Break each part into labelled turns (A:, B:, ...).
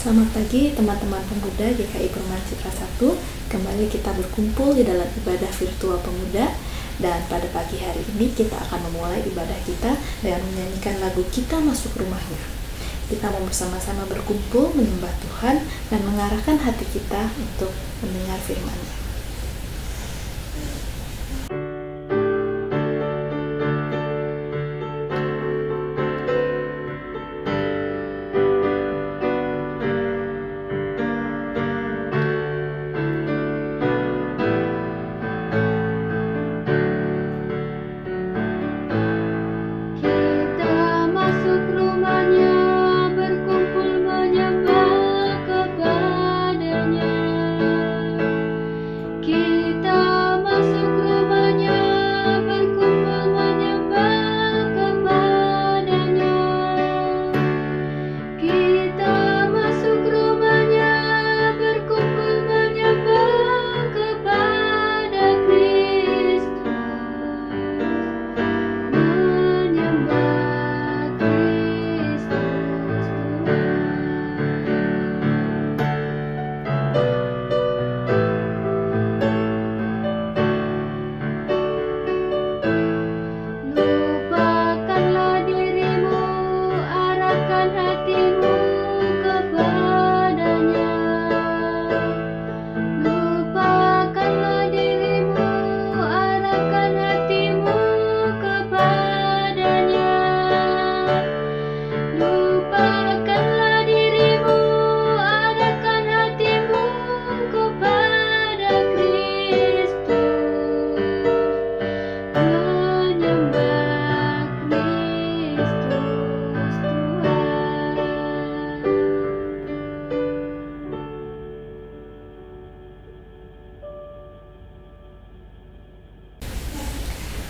A: Selamat pagi teman-teman pemuda GKI Perumahan Citra 1. Kembali kita berkumpul di dalam ibadah virtual pemuda. Dan pada pagi hari ini kita akan memulai ibadah kita dengan menyanyikan lagu Kita Masuk Rumahnya. Kita mau bersama-sama berkumpul menyembah Tuhan dan mengarahkan hati kita untuk mendengar firman-Nya.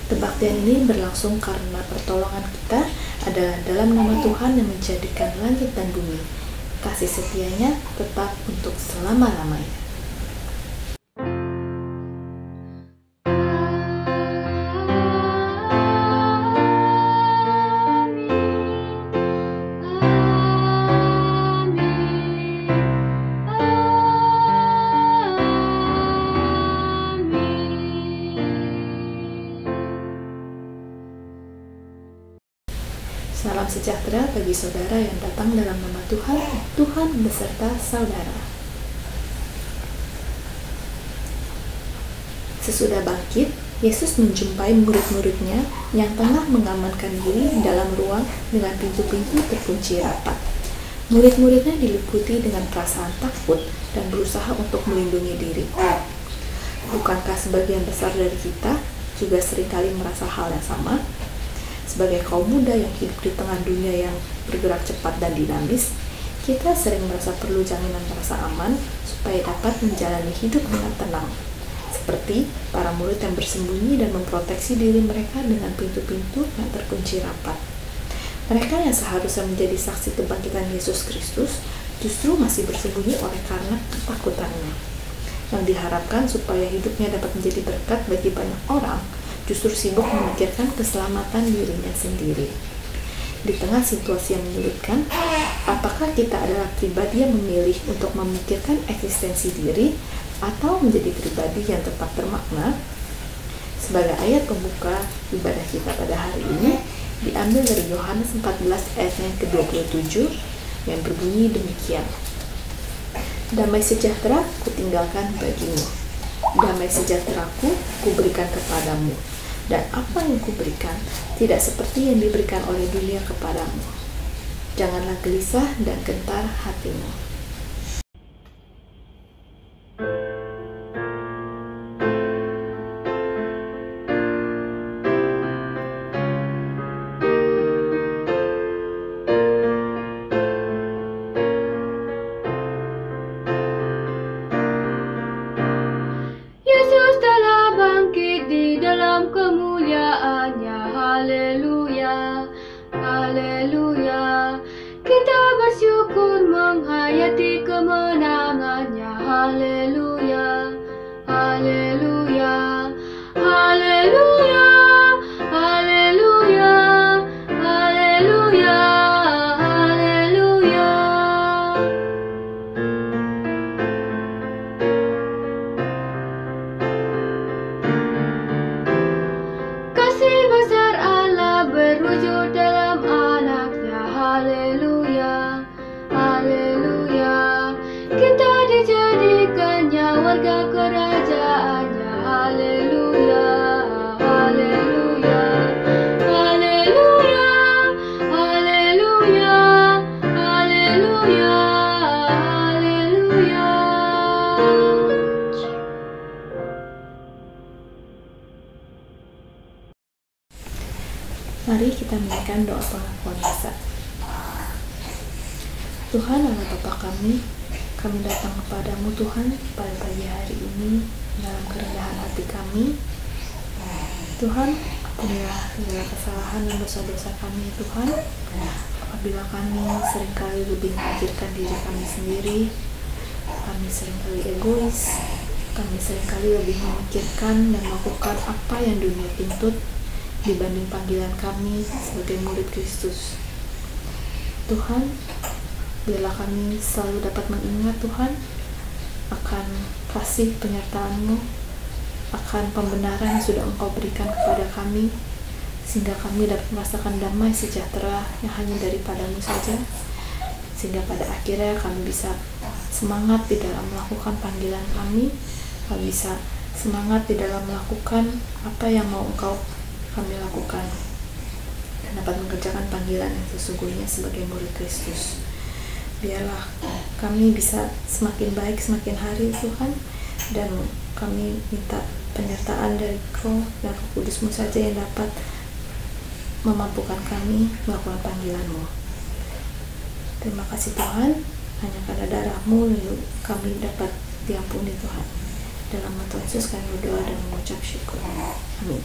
A: Kebaktian ini berlangsung karena pertolongan kita adalah dalam nama Tuhan yang menjadikan langit dan bumi. Kasih setianya tetap untuk selama-lamanya. Salam sejahtera bagi saudara yang datang dalam nama Tuhan, Tuhan beserta saudara. Sesudah bangkit, Yesus menjumpai murid-muridnya yang tengah mengamankan diri dalam ruang dengan pintu-pintu terkunci rapat. Murid-muridnya diliputi dengan perasaan takut dan berusaha untuk melindungi diri. Bukankah sebagian besar dari kita juga seringkali merasa hal yang sama? Sebagai kaum muda yang hidup di tengah dunia yang bergerak cepat dan dinamis, kita sering merasa perlu jaminan rasa aman supaya dapat menjalani hidup dengan tenang. Seperti para murid yang bersembunyi dan memproteksi diri mereka dengan pintu-pintu yang terkunci rapat. Mereka yang seharusnya menjadi saksi kebangkitan Yesus Kristus justru masih bersembunyi oleh karena ketakutannya. Yang diharapkan supaya hidupnya dapat menjadi berkat bagi banyak orang, justru sibuk memikirkan keselamatan dirinya sendiri. Di tengah situasi yang menyulitkan, apakah kita adalah pribadi yang memilih untuk memikirkan eksistensi diri atau menjadi pribadi yang tetap bermakna? Sebagai ayat pembuka ibadah kita pada hari ini, diambil dari Yohanes 14 ayat yang ke-27 yang berbunyi demikian. Damai sejahtera kutinggalkan bagimu. Damai sejahteraku kuberikan kepadamu. Dan apa yang kuberikan tidak seperti yang diberikan oleh dunia kepadamu. Janganlah gelisah dan gentar hatimu.
B: Yesus telah bangkit di dalam kemuliaan-Nya. Haleluya, haleluya. Kita bersyukur menghayati kemenangan-Nya. Haleluya, haleluya, haleluya, haleluya, haleluya, haleluya.
A: Mari kita menaikkan doa pengakuan dosa. Tuhan Allah Bapa kami datang kepadamu Tuhan pada pagi hari ini dalam kerendahan hati kami. Tuhan, ampunilah segala kesalahan dan dosa-dosa kami Tuhan. Apabila kami seringkali lebih memikirkan diri kami sendiri, kami seringkali egois, kami seringkali lebih memikirkan dan melakukan apa yang dunia tuntut dibanding panggilan kami sebagai murid Kristus. Tuhan, biarlah kami selalu dapat mengingat Tuhan akan kasih penyertaan-Mu, akan pembenaran yang sudah Engkau berikan kepada kami, sehingga kami dapat merasakan damai sejahtera yang hanya daripada-Mu saja, sehingga pada akhirnya kami bisa semangat di dalam melakukan panggilan kami bisa semangat di dalam melakukan apa yang mau Engkau kami lakukan, dan dapat mengerjakan panggilan yang sesungguhnya sebagai murid Kristus. Biarlah kami bisa semakin baik semakin hari Tuhan, dan kami minta penyertaan dari Engkau dan Roh Kudus-Mu saja yang dapat memampukan kami melakukan panggilan-Mu. Terima kasih Tuhan, hanya karena darah-Mu lalu kami dapat diampuni Tuhan. Dalam nama Tuhan Yesus kami berdoa dan mengucap syukur. Amin.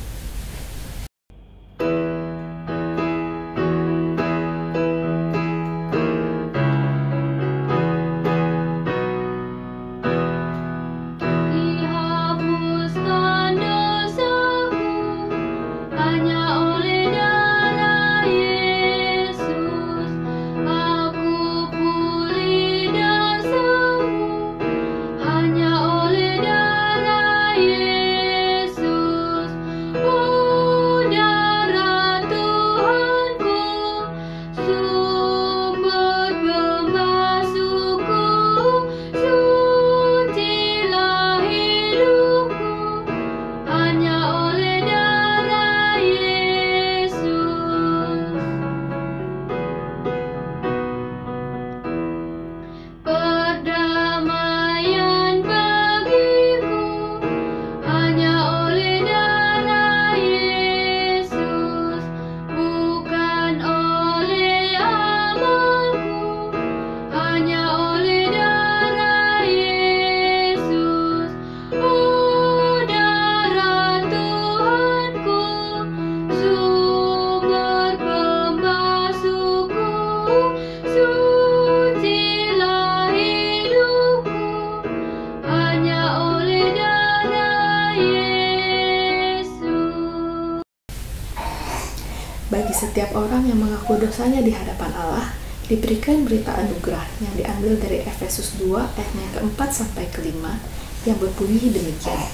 A: Bagi setiap orang yang mengaku dosanya di hadapan Allah, diberikan berita anugerah yang diambil dari Efesus 2 ayat yang keempat sampai kelima yang berbunyi demikian.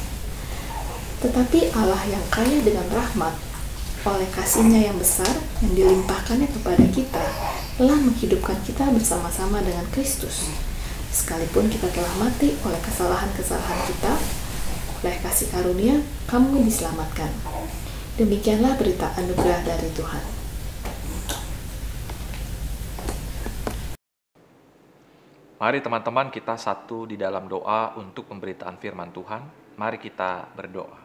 A: Tetapi Allah yang kaya dengan rahmat, oleh kasih-Nya yang besar yang dilimpahkannya kepada kita, telah menghidupkan kita bersama-sama dengan Kristus. Sekalipun kita telah mati oleh kesalahan-kesalahan kita, oleh kasih karunia, kamu diselamatkan. Demikianlah berita anugerah dari Tuhan.
C: Mari teman-teman kita satu di dalam doa untuk pemberitaan firman Tuhan. Mari kita berdoa.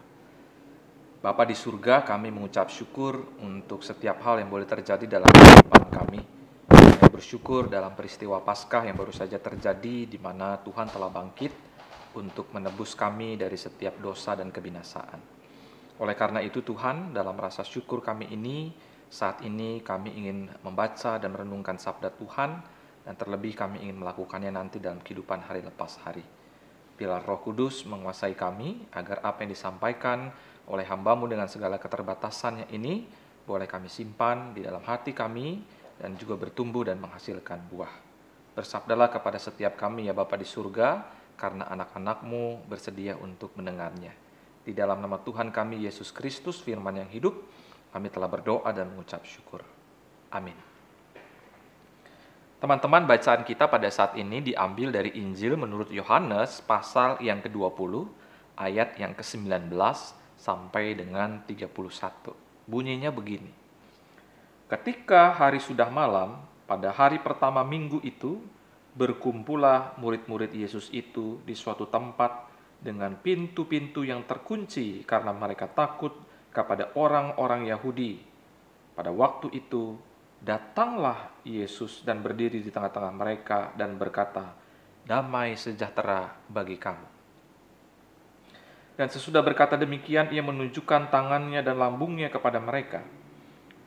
C: Bapa di surga, kami mengucap syukur untuk setiap hal yang boleh terjadi dalam kehidupan kami. Kami bersyukur dalam peristiwa Paskah yang baru saja terjadi, di mana Tuhan telah bangkit untuk menebus kami dari setiap dosa dan kebinasaan. Oleh karena itu Tuhan, dalam rasa syukur kami ini, saat ini kami ingin membaca dan merenungkan sabda Tuhan, dan terlebih kami ingin melakukannya nanti dalam kehidupan hari lepas hari. Biarlah Roh Kudus menguasai kami, agar apa yang disampaikan oleh hamba-Mu dengan segala keterbatasannya ini, boleh kami simpan di dalam hati kami, dan juga bertumbuh dan menghasilkan buah. Bersabdalah kepada setiap kami ya Bapa di surga, karena anak-anak-Mu bersedia untuk mendengarnya. Di dalam nama Tuhan kami, Yesus Kristus, firman yang hidup, kami telah berdoa dan mengucap syukur. Amin. Teman-teman, bacaan kita pada saat ini diambil dari Injil menurut Yohanes, pasal yang ke-20, ayat yang ke-19 sampai dengan 31. Bunyinya begini. Ketika hari sudah malam, pada hari pertama minggu itu, berkumpullah murid-murid Yesus itu di suatu tempat dengan pintu-pintu yang terkunci karena mereka takut kepada orang-orang Yahudi. Pada waktu itu, datanglah Yesus dan berdiri di tengah-tengah mereka dan berkata, "Damai sejahtera bagi kamu." Dan sesudah berkata demikian, ia menunjukkan tangannya dan lambungnya kepada mereka.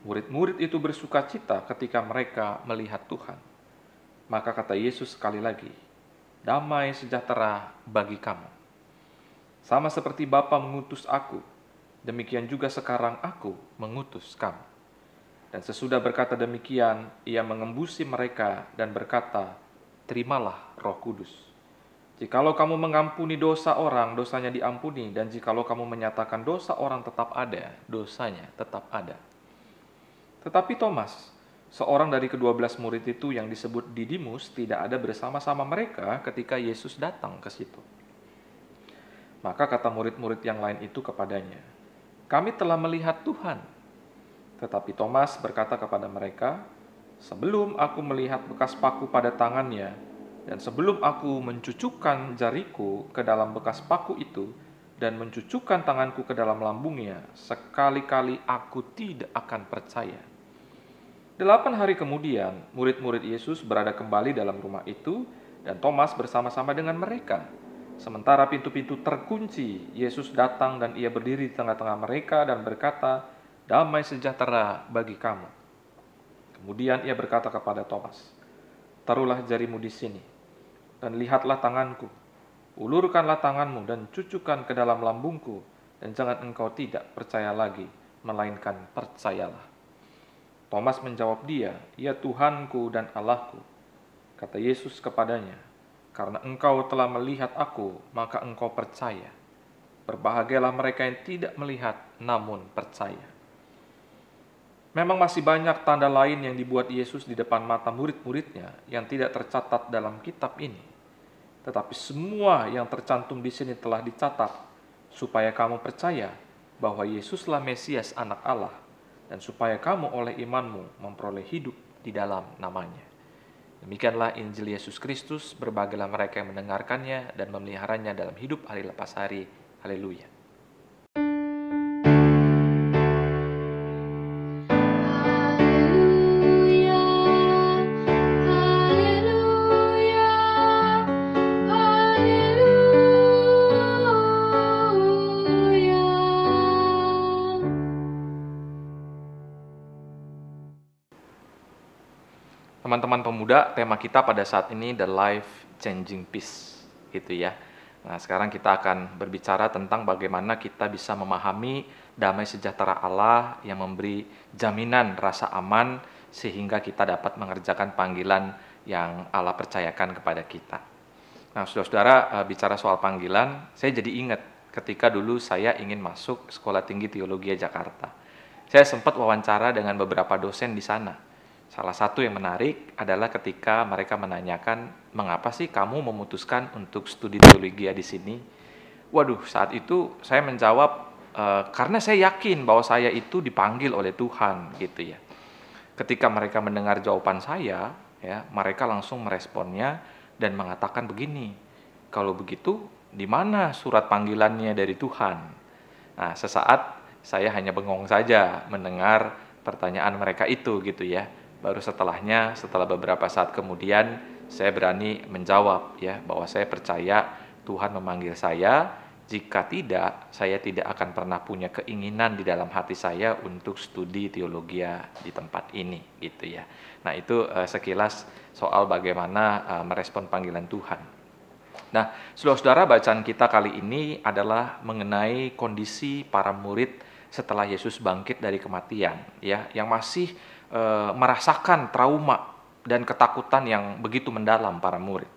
C: Murid-murid itu bersuka cita ketika mereka melihat Tuhan. Maka kata Yesus sekali lagi, "Damai sejahtera bagi kamu. Sama seperti Bapa mengutus aku, demikian juga sekarang aku mengutus kamu." Dan sesudah berkata demikian, ia mengembusi mereka dan berkata, "Terimalah Roh Kudus. Jikalau kamu mengampuni dosa orang, dosanya diampuni. Dan jikalau kamu menyatakan dosa orang tetap ada, dosanya tetap ada." Tetapi Thomas, seorang dari ke-12 murid itu yang disebut Didimus, tidak ada bersama-sama mereka ketika Yesus datang ke situ. Maka kata murid-murid yang lain itu kepadanya, "Kami telah melihat Tuhan." Tetapi Thomas berkata kepada mereka, "Sebelum aku melihat bekas paku pada tangannya, dan sebelum aku mencucukkan jariku ke dalam bekas paku itu, dan mencucukkan tanganku ke dalam lambungnya, sekali-kali aku tidak akan percaya." 8 hari kemudian, murid-murid Yesus berada kembali dalam rumah itu, dan Thomas bersama-sama dengan mereka. Sementara pintu-pintu terkunci, Yesus datang dan ia berdiri di tengah-tengah mereka dan berkata, "Damai sejahtera bagi kamu." Kemudian ia berkata kepada Thomas, "Taruhlah jarimu di sini, dan lihatlah tanganku. Ulurkanlah tanganmu dan cucukkan ke dalam lambungku, dan jangan engkau tidak percaya lagi, melainkan percayalah." Thomas menjawab dia, "Ya Tuhanku dan Allahku." Kata Yesus kepadanya, "Karena engkau telah melihat aku, maka engkau percaya. Berbahagialah mereka yang tidak melihat, namun percaya." Memang masih banyak tanda lain yang dibuat Yesus di depan mata murid-muridnya yang tidak tercatat dalam kitab ini. Tetapi semua yang tercantum di sini telah dicatat, supaya kamu percaya bahwa Yesuslah Mesias Anak Allah, dan supaya kamu oleh imanmu memperoleh hidup di dalam namanya. Demikianlah Injil Yesus Kristus. Berbahagialah mereka yang mendengarkannya dan memeliharanya dalam hidup hari lepas hari. Haleluya. Teman-teman pemuda, tema kita pada saat ini The Life Changing Peace, gitu ya. Nah, sekarang kita akan berbicara tentang bagaimana kita bisa memahami damai sejahtera Allah yang memberi jaminan rasa aman sehingga kita dapat mengerjakan panggilan yang Allah percayakan kepada kita. Nah, saudara-saudara, bicara soal panggilan, saya jadi ingat ketika dulu saya ingin masuk Sekolah Tinggi Teologi Jakarta. Saya sempat wawancara dengan beberapa dosen di sana. Salah satu yang menarik adalah ketika mereka menanyakan, "Mengapa sih kamu memutuskan untuk studi teologi di sini?" Waduh, saat itu saya menjawab, karena saya yakin bahwa saya itu dipanggil oleh Tuhan, gitu ya. Ketika mereka mendengar jawaban saya, ya, mereka langsung meresponnya dan mengatakan begini, "Kalau begitu, di mana surat panggilannya dari Tuhan?" Nah, sesaat saya hanya bengong saja mendengar pertanyaan mereka itu, gitu ya. Baru setelahnya, setelah beberapa saat kemudian, saya berani menjawab ya bahwa saya percaya Tuhan memanggil saya. Jika tidak, saya tidak akan pernah punya keinginan di dalam hati saya untuk studi teologi di tempat ini, gitu ya. Nah, itu sekilas soal bagaimana merespon panggilan Tuhan. Nah, saudara-saudara, bacaan kita kali ini adalah mengenai kondisi para murid setelah Yesus bangkit dari kematian, ya, yang masih merasakan trauma dan ketakutan yang begitu mendalam para murid.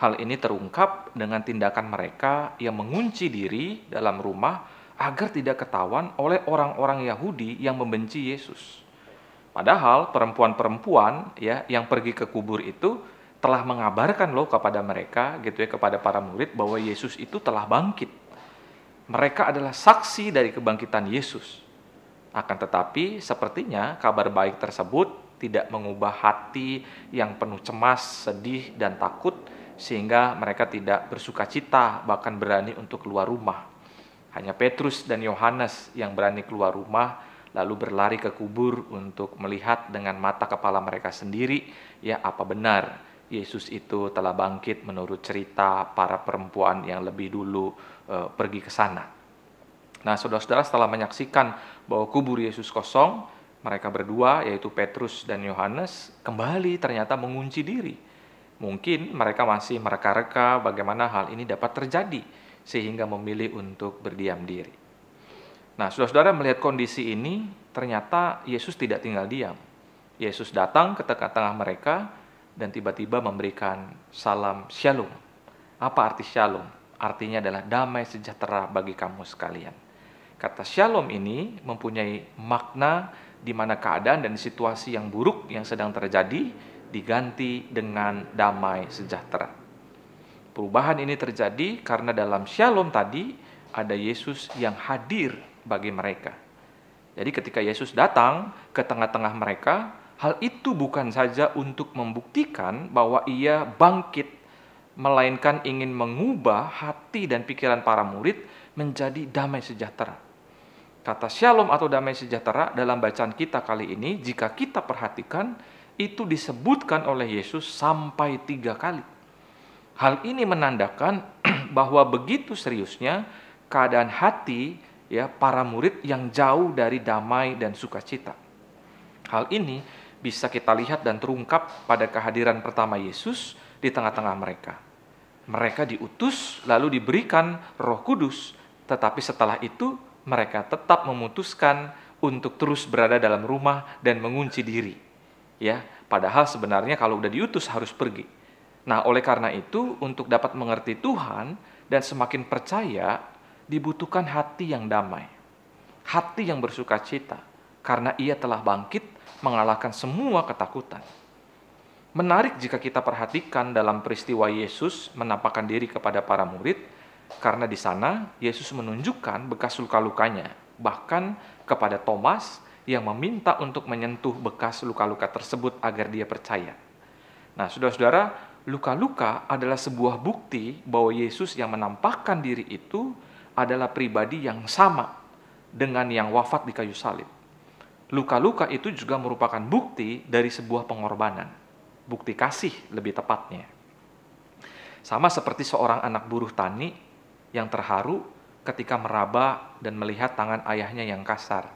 C: Hal ini terungkap dengan tindakan mereka yang mengunci diri dalam rumah agar tidak ketahuan oleh orang-orang Yahudi yang membenci Yesus. Padahal perempuan-perempuan ya yang pergi ke kubur itu telah mengabarkan loh kepada mereka, gitu ya, kepada para murid bahwa Yesus itu telah bangkit. Mereka adalah saksi dari kebangkitan Yesus. Akan tetapi sepertinya kabar baik tersebut tidak mengubah hati yang penuh cemas, sedih, dan takut sehingga mereka tidak bersukacita bahkan berani untuk keluar rumah. Hanya Petrus dan Yohanes yang berani keluar rumah lalu berlari ke kubur untuk melihat dengan mata kepala mereka sendiri, ya, apa benar Yesus itu telah bangkit menurut cerita para perempuan yang lebih dulu pergi ke sana. Nah, saudara-saudara, setelah menyaksikan bahwa kubur Yesus kosong, mereka berdua, yaitu Petrus dan Yohanes, kembali ternyata mengunci diri. Mungkin mereka masih mereka-reka bagaimana hal ini dapat terjadi, sehingga memilih untuk berdiam diri. Nah, saudara-saudara, melihat kondisi ini, ternyata Yesus tidak tinggal diam. Yesus datang ke tengah-tengah mereka dan tiba-tiba memberikan salam shalom. Apa arti shalom? Artinya adalah damai sejahtera bagi kamu sekalian. Kata shalom ini mempunyai makna di mana keadaan dan situasi yang buruk yang sedang terjadi diganti dengan damai sejahtera. Perubahan ini terjadi karena dalam shalom tadi ada Yesus yang hadir bagi mereka. Jadi ketika Yesus datang ke tengah-tengah mereka, hal itu bukan saja untuk membuktikan bahwa ia bangkit, melainkan ingin mengubah hati dan pikiran para murid menjadi damai sejahtera. Kata shalom atau damai sejahtera dalam bacaan kita kali ini, jika kita perhatikan, itu disebutkan oleh Yesus sampai 3 kali. Hal ini menandakan bahwa begitu seriusnya keadaan hati, ya, para murid yang jauh dari damai dan sukacita. Hal ini bisa kita lihat dan terungkap pada kehadiran pertama Yesus di tengah-tengah mereka. Mereka diutus lalu diberikan Roh Kudus, tetapi setelah itu mereka tetap memutuskan untuk terus berada dalam rumah dan mengunci diri. Ya, padahal sebenarnya kalau udah diutus harus pergi. Nah, oleh karena itu, untuk dapat mengerti Tuhan dan semakin percaya, dibutuhkan hati yang damai. Hati yang bersukacita, karena ia telah bangkit mengalahkan semua ketakutan. Menarik jika kita perhatikan dalam peristiwa Yesus menampakkan diri kepada para murid, karena di sana Yesus menunjukkan bekas luka-lukanya, bahkan kepada Thomas yang meminta untuk menyentuh bekas luka-luka tersebut agar dia percaya. Nah, saudara-saudara, luka-luka adalah sebuah bukti bahwa Yesus yang menampakkan diri itu adalah pribadi yang sama dengan yang wafat di kayu salib. Luka-luka itu juga merupakan bukti dari sebuah pengorbanan, bukti kasih lebih tepatnya. Sama seperti seorang anak buruh tani yang terharu ketika meraba dan melihat tangan ayahnya yang kasar.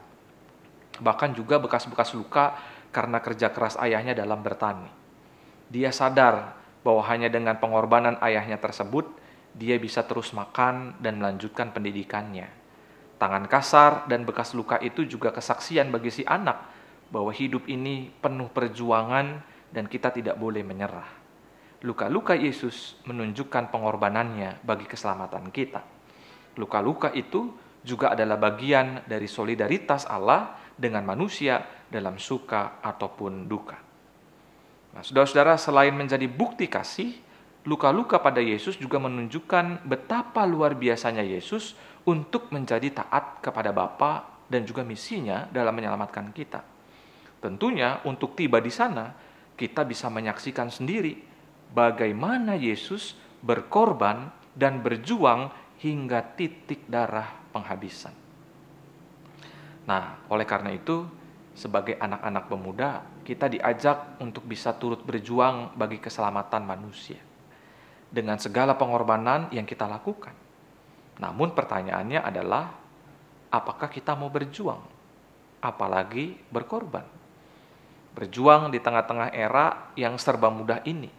C: Bahkan juga bekas-bekas luka karena kerja keras ayahnya dalam bertani. Dia sadar bahwa hanya dengan pengorbanan ayahnya tersebut, dia bisa terus makan dan melanjutkan pendidikannya. Tangan kasar dan bekas luka itu juga kesaksian bagi si anak bahwa hidup ini penuh perjuangan dan kita tidak boleh menyerah. Luka-luka Yesus menunjukkan pengorbanannya bagi keselamatan kita. Luka-luka itu juga adalah bagian dari solidaritas Allah dengan manusia dalam suka ataupun duka. Nah, saudara-saudara, selain menjadi bukti kasih, luka-luka pada Yesus juga menunjukkan betapa luar biasanya Yesus untuk menjadi taat kepada Bapa dan juga misinya dalam menyelamatkan kita. Tentunya untuk tiba di sana, kita bisa menyaksikan sendiri bagaimana Yesus berkorban dan berjuang hingga titik darah penghabisan. Nah, oleh karena itu, sebagai anak-anak pemuda, kita diajak untuk bisa turut berjuang bagi keselamatan manusia dengan segala pengorbanan yang kita lakukan. Namun pertanyaannya adalah, apakah kita mau berjuang? Apalagi berkorban? Berjuang di tengah-tengah era yang serba mudah ini.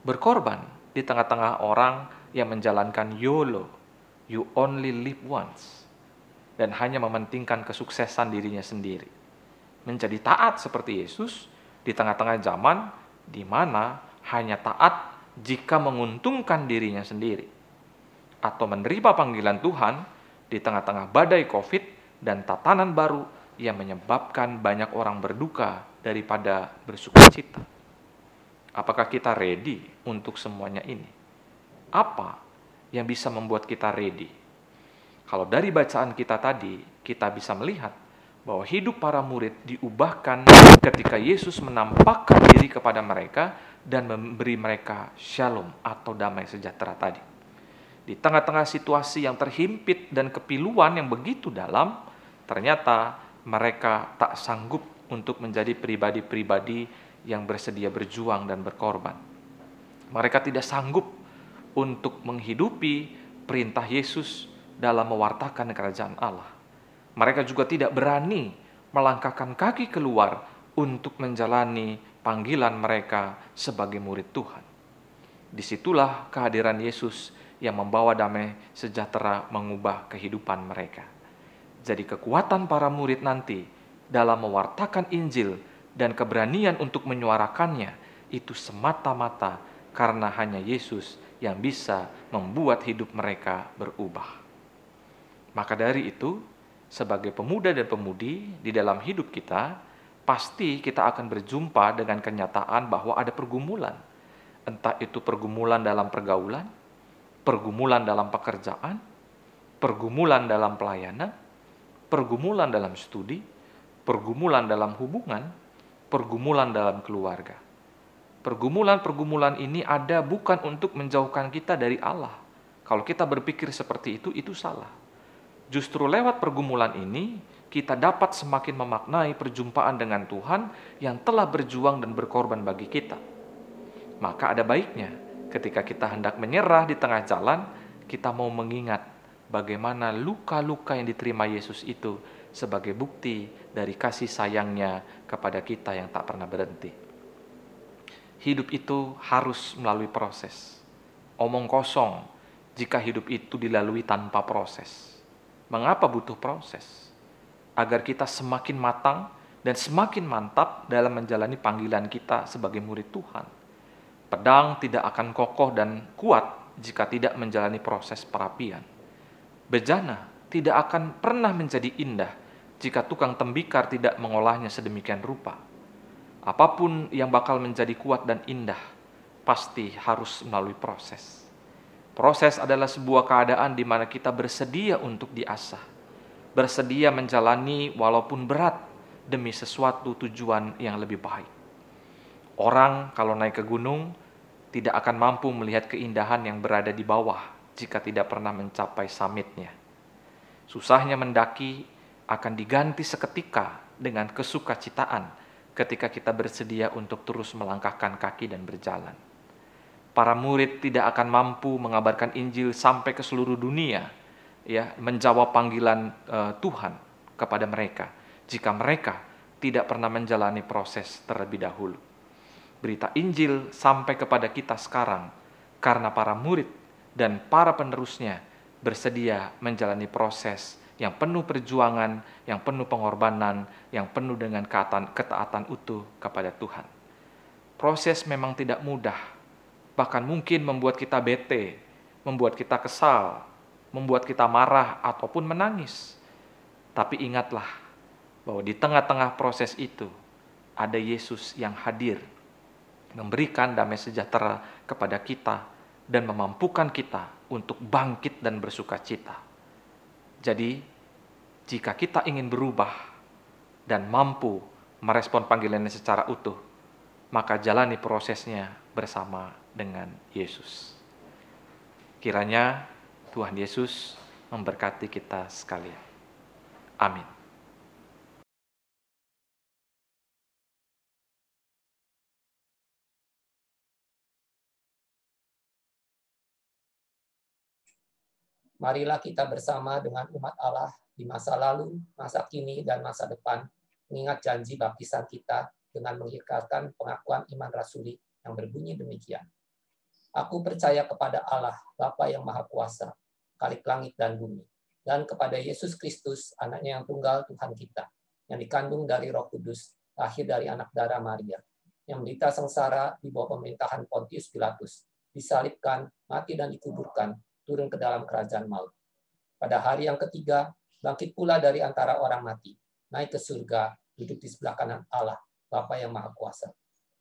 C: Berkorban di tengah-tengah orang yang menjalankan YOLO, you only live once, dan hanya mementingkan kesuksesan dirinya sendiri. Menjadi taat seperti Yesus di tengah-tengah zaman di mana hanya taat jika menguntungkan dirinya sendiri, atau menerima panggilan Tuhan di tengah-tengah badai COVID dan tatanan baru yang menyebabkan banyak orang berduka daripada bersukacita. Apakah kita ready untuk semuanya ini? Apa yang bisa membuat kita ready? Kalau dari bacaan kita tadi, kita bisa melihat bahwa hidup para murid diubahkan ketika Yesus menampakkan diri kepada mereka dan memberi mereka shalom atau damai sejahtera tadi. Di tengah-tengah situasi yang terhimpit dan kepiluan yang begitu dalam, ternyata mereka tak sanggup untuk menjadi pribadi-pribadi yang bersedia berjuang dan berkorban. Mereka tidak sanggup untuk menghidupi perintah Yesus dalam mewartakan kerajaan Allah. Mereka juga tidak berani melangkahkan kaki keluar untuk menjalani panggilan mereka sebagai murid Tuhan. Disitulah kehadiran Yesus yang membawa damai sejahtera mengubah kehidupan mereka. Jadi kekuatan para murid nanti dalam mewartakan Injil dan keberanian untuk menyuarakannya itu semata-mata karena hanya Yesus yang bisa membuat hidup mereka berubah. Maka dari itu, sebagai pemuda dan pemudi di dalam hidup kita, pasti kita akan berjumpa dengan kenyataan bahwa ada pergumulan. Entah itu pergumulan dalam pergaulan, pergumulan dalam pekerjaan, pergumulan dalam pelayanan, pergumulan dalam studi, pergumulan dalam hubungan, pergumulan dalam keluarga. Pergumulan-pergumulan ini ada bukan untuk menjauhkan kita dari Allah. Kalau kita berpikir seperti itu salah. Justru lewat pergumulan ini, kita dapat semakin memaknai perjumpaan dengan Tuhan yang telah berjuang dan berkorban bagi kita. Maka ada baiknya ketika kita hendak menyerah di tengah jalan, kita mau mengingat bagaimana luka-luka yang diterima Yesus itu sebagai bukti dari kasih sayangnya kepada kita yang tak pernah berhenti. Hidup itu harus melalui proses. Omong kosong jika hidup itu dilalui tanpa proses. Mengapa butuh proses? Agar kita semakin matang dan semakin mantap dalam menjalani panggilan kita sebagai murid Tuhan. Pedang tidak akan kokoh dan kuat jika tidak menjalani proses perapian. Bejana tidak akan pernah menjadi indah jika tukang tembikar tidak mengolahnya sedemikian rupa. Apapun yang bakal menjadi kuat dan indah, pasti harus melalui proses. Proses adalah sebuah keadaan di mana kita bersedia untuk diasah, bersedia menjalani walaupun berat demi sesuatu tujuan yang lebih baik. Orang kalau naik ke gunung tidak akan mampu melihat keindahan yang berada di bawah jika tidak pernah mencapai summitnya. Susahnya mendaki akan diganti seketika dengan kesukacitaan ketika kita bersedia untuk terus melangkahkan kaki dan berjalan. Para murid tidak akan mampu mengabarkan Injil sampai ke seluruh dunia, ya, menjawab panggilan Tuhan kepada mereka jika mereka tidak pernah menjalani proses terlebih dahulu. Berita Injil sampai kepada kita sekarang karena para murid dan para penerusnya bersedia menjalani proses yang penuh perjuangan, yang penuh pengorbanan, yang penuh dengan ketaatan utuh kepada Tuhan. Proses memang tidak mudah, bahkan mungkin membuat kita bete, membuat kita kesal, membuat kita marah ataupun menangis. Tapi ingatlah bahwa di tengah-tengah proses itu ada Yesus yang hadir, memberikan damai sejahtera kepada kita dan memampukan kita untuk bangkit dan bersukacita. Jadi, jika kita ingin berubah dan mampu merespon panggilannya secara utuh, maka jalani prosesnya bersama dengan Yesus. Kiranya Tuhan Yesus memberkati kita sekalian. Amin.
D: Marilah kita bersama dengan umat Allah di masa lalu, masa kini, dan masa depan, mengingat janji baptisan kita dengan mengikrarkan pengakuan iman rasuli yang berbunyi demikian. Aku percaya kepada Allah, Bapa yang Maha Kuasa, Khalik langit dan bumi, dan kepada Yesus Kristus, anaknya yang tunggal Tuhan kita, yang dikandung dari Roh Kudus, lahir dari anak darah Maria, yang menderita sengsara di bawah pemerintahan Pontius Pilatus, disalibkan, mati dan dikuburkan, turun ke dalam kerajaan maut. Pada hari yang ketiga, bangkit pula dari antara orang mati, naik ke surga, duduk di sebelah kanan Allah, Bapa yang Maha Kuasa.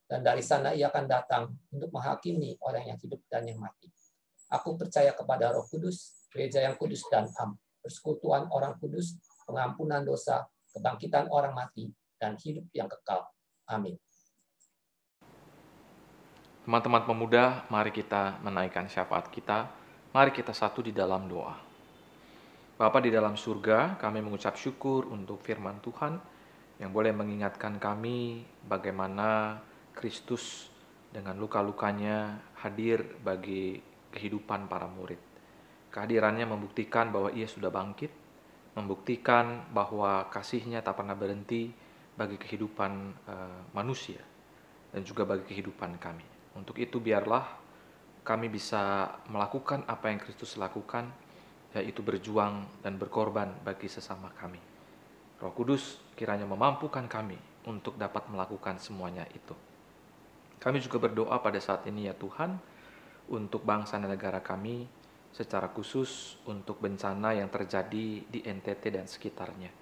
D: Dan dari sana ia akan datang untuk menghakimi orang yang hidup dan yang mati. Aku percaya kepada Roh Kudus, gereja yang kudus dan am, persekutuan orang kudus, pengampunan dosa, kebangkitan orang mati, dan hidup yang kekal. Amin.
C: Teman-teman pemuda, mari kita menaikkan syafaat kita. Mari kita satu di dalam doa. Bapa di dalam surga, kami mengucap syukur untuk firman Tuhan yang boleh mengingatkan kami bagaimana Kristus dengan luka-lukanya hadir bagi kehidupan para murid. Kehadirannya membuktikan bahwa ia sudah bangkit, membuktikan bahwa kasih-Nya tak pernah berhenti bagi kehidupan manusia dan juga bagi kehidupan kami. Untuk itu biarlah kami bisa melakukan apa yang Kristus lakukan, yaitu berjuang dan berkorban bagi sesama kami. Roh Kudus kiranya memampukan kami untuk dapat melakukan semuanya itu. Kami juga berdoa pada saat ini ya Tuhan, untuk bangsa dan negara kami, secara khusus untuk bencana yang terjadi di NTT dan sekitarnya.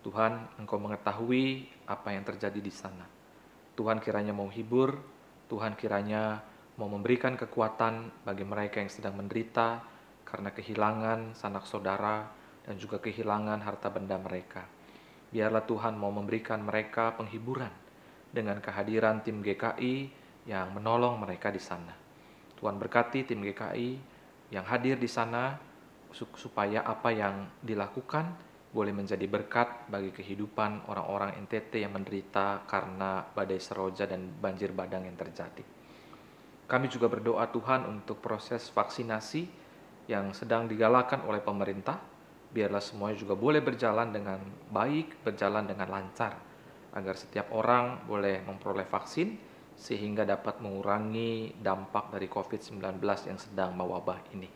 C: Tuhan, Engkau mengetahui apa yang terjadi di sana. Tuhan kiranya mau hibur, Tuhan kiranya mau memberikan kekuatan bagi mereka yang sedang menderita karena kehilangan sanak saudara dan juga kehilangan harta benda mereka. Biarlah Tuhan mau memberikan mereka penghiburan dengan kehadiran tim GKI yang menolong mereka di sana. Tuhan berkati tim GKI yang hadir di sana supaya apa yang dilakukan boleh menjadi berkat bagi kehidupan orang-orang NTT yang menderita karena badai Seroja dan banjir bandang yang terjadi. Kami juga berdoa Tuhan untuk proses vaksinasi yang sedang digalakan oleh pemerintah, biarlah semuanya juga boleh berjalan dengan baik, berjalan dengan lancar, agar setiap orang boleh memperoleh vaksin, sehingga dapat mengurangi dampak dari COVID-19 yang sedang mewabah ini.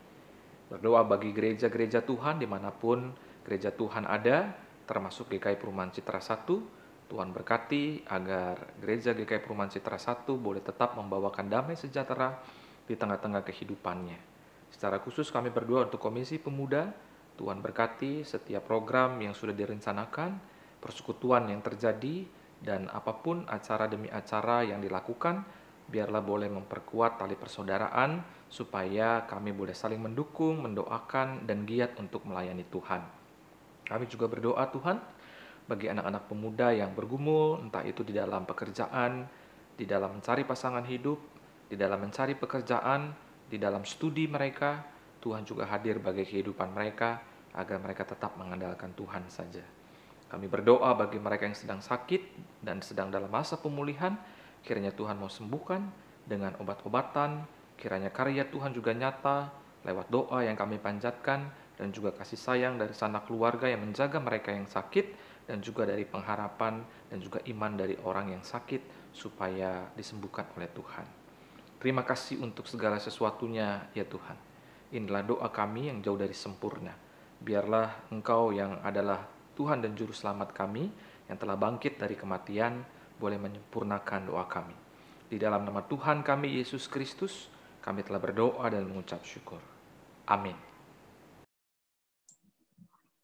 C: Berdoa bagi gereja-gereja Tuhan dimanapun gereja Tuhan ada, termasuk GKI Perumahan Citra 1, Tuhan berkati agar gereja GKI Perumahan Citra 1 boleh tetap membawakan damai sejahtera di tengah-tengah kehidupannya. Secara khusus kami berdoa untuk Komisi Pemuda, Tuhan berkati setiap program yang sudah direncanakan, persekutuan yang terjadi, dan apapun acara demi acara yang dilakukan, biarlah boleh memperkuat tali persaudaraan, supaya kami boleh saling mendukung, mendoakan, dan giat untuk melayani Tuhan. Kami juga berdoa Tuhan, bagi anak-anak pemuda yang bergumul, entah itu di dalam pekerjaan, di dalam mencari pasangan hidup, di dalam mencari pekerjaan, di dalam studi mereka, Tuhan juga hadir bagi kehidupan mereka, agar mereka tetap mengandalkan Tuhan saja. Kami berdoa bagi mereka yang sedang sakit dan sedang dalam masa pemulihan, kiranya Tuhan mau sembuhkan dengan obat-obatan, kiranya karya Tuhan juga nyata lewat doa yang kami panjatkan, dan juga kasih sayang dari sanak keluarga yang menjaga mereka yang sakit, dan juga dari pengharapan dan juga iman dari orang yang sakit supaya disembuhkan oleh Tuhan. Terima kasih untuk segala sesuatunya ya Tuhan. Inilah doa kami yang jauh dari sempurna. Biarlah Engkau yang adalah Tuhan dan Juru Selamat kami, yang telah bangkit dari kematian, boleh menyempurnakan doa kami. Di dalam nama Tuhan kami Yesus Kristus, kami telah berdoa dan mengucap syukur. Amin.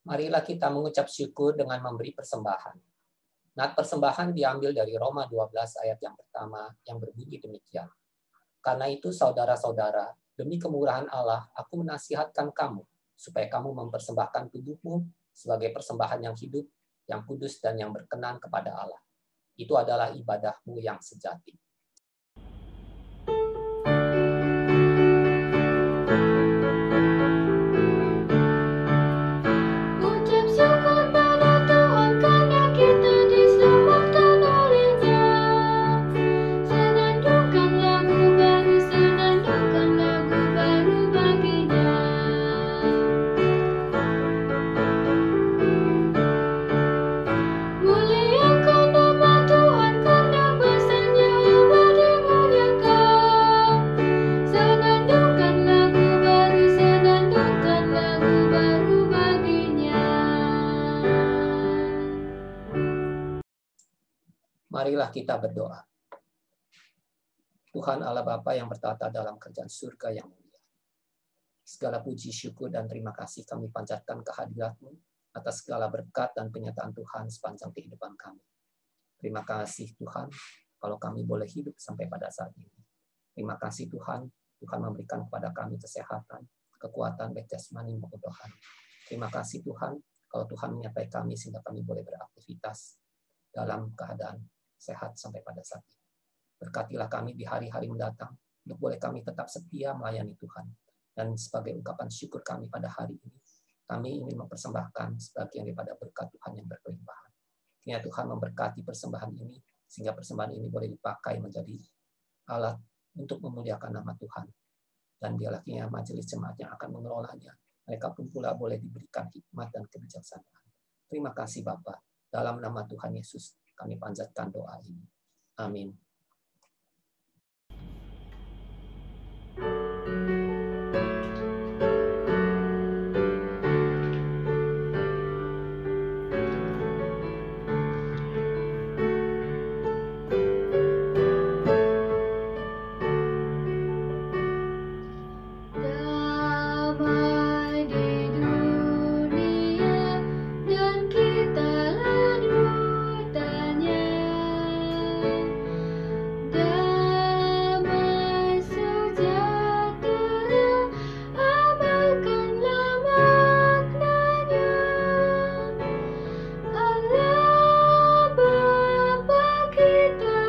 D: Marilah kita mengucap syukur dengan memberi persembahan. Nat persembahan diambil dari Roma 12 ayat yang pertama yang berbunyi demikian. Karena itu saudara-saudara, demi kemurahan Allah, aku menasihatkan kamu, supaya kamu mempersembahkan tubuhmu sebagai persembahan yang hidup, yang kudus, dan yang berkenan kepada Allah. Itu adalah ibadahmu yang sejati. Marilah kita berdoa. Tuhan Allah Bapa yang bertata dalam kerajaan surga yang mulia. Segala puji, syukur, dan terima kasih kami panjatkan kehadirat-Mu atas segala berkat dan penyataan Tuhan sepanjang kehidupan kami. Terima kasih Tuhan, kalau kami boleh hidup sampai pada saat ini. Terima kasih Tuhan, Tuhan memberikan kepada kami kesehatan, kekuatan baik jasmani maupun rohani. Terima kasih Tuhan, kalau Tuhan menyertai kami sehingga kami boleh beraktivitas dalam keadaan sehat sampai pada saat ini. Berkatilah kami di hari-hari mendatang, untuk boleh kami tetap setia melayani Tuhan. Dan sebagai ungkapan syukur kami pada hari ini, kami ingin mempersembahkan sebagian daripada berkat Tuhan yang berkelimpahan. Kiranya Tuhan memberkati persembahan ini, sehingga persembahan ini boleh dipakai menjadi alat untuk memuliakan nama Tuhan. Dan biarlah kiranya majelis jemaat yang akan mengelolanya, mereka pun pula boleh diberikan hikmat dan kebijaksanaan. Terima kasih Bapa. Dalam nama Tuhan Yesus, kami panjatkan doa ini. Amin.
B: Damai di dunia dan kitalah dutanya. Damai sejahtera, amalkanlah maknanya. Allah Bapa kita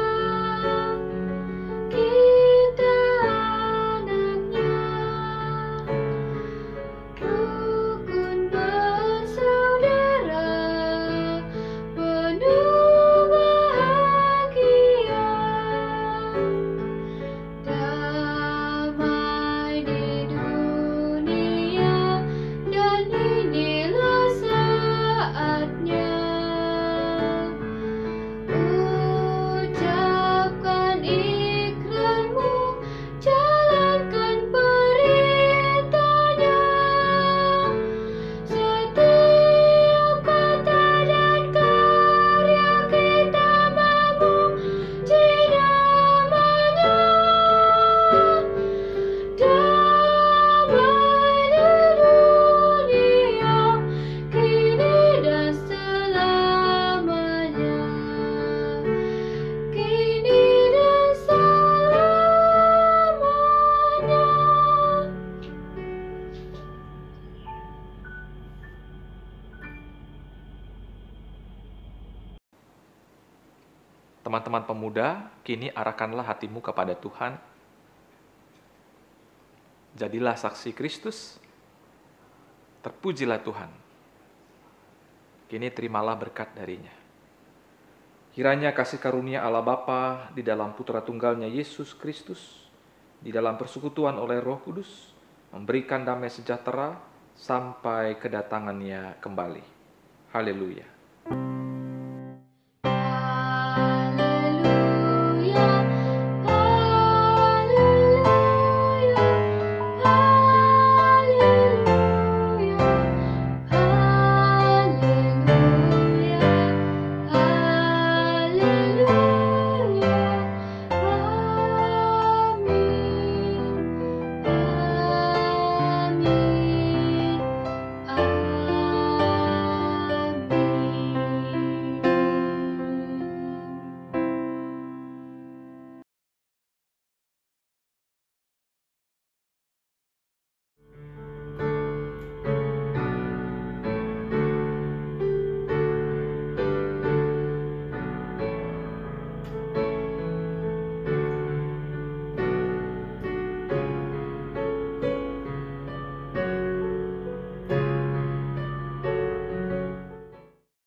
B: anaknya. Rukun bersaudara, penuh bahagia. Damai di dunia, dan inilah saatnya. Ucapkan ikrarmu, jalankan perintahnya. Setiap kata dan karya kita memuji namanya. Damai di dunia, kini dan selamanya. Kini dan selamanya.
C: Teman-teman pemuda, kini arahkanlah hatimu kepada Tuhan. Jadilah saksi Kristus. Terpujilah Tuhan. Kini terimalah berkat darinya. Kiranya kasih karunia Allah Bapa di dalam Putra Tunggalnya Yesus Kristus, di dalam persekutuan oleh Roh Kudus, memberikan damai sejahtera sampai kedatangannya kembali. Haleluya.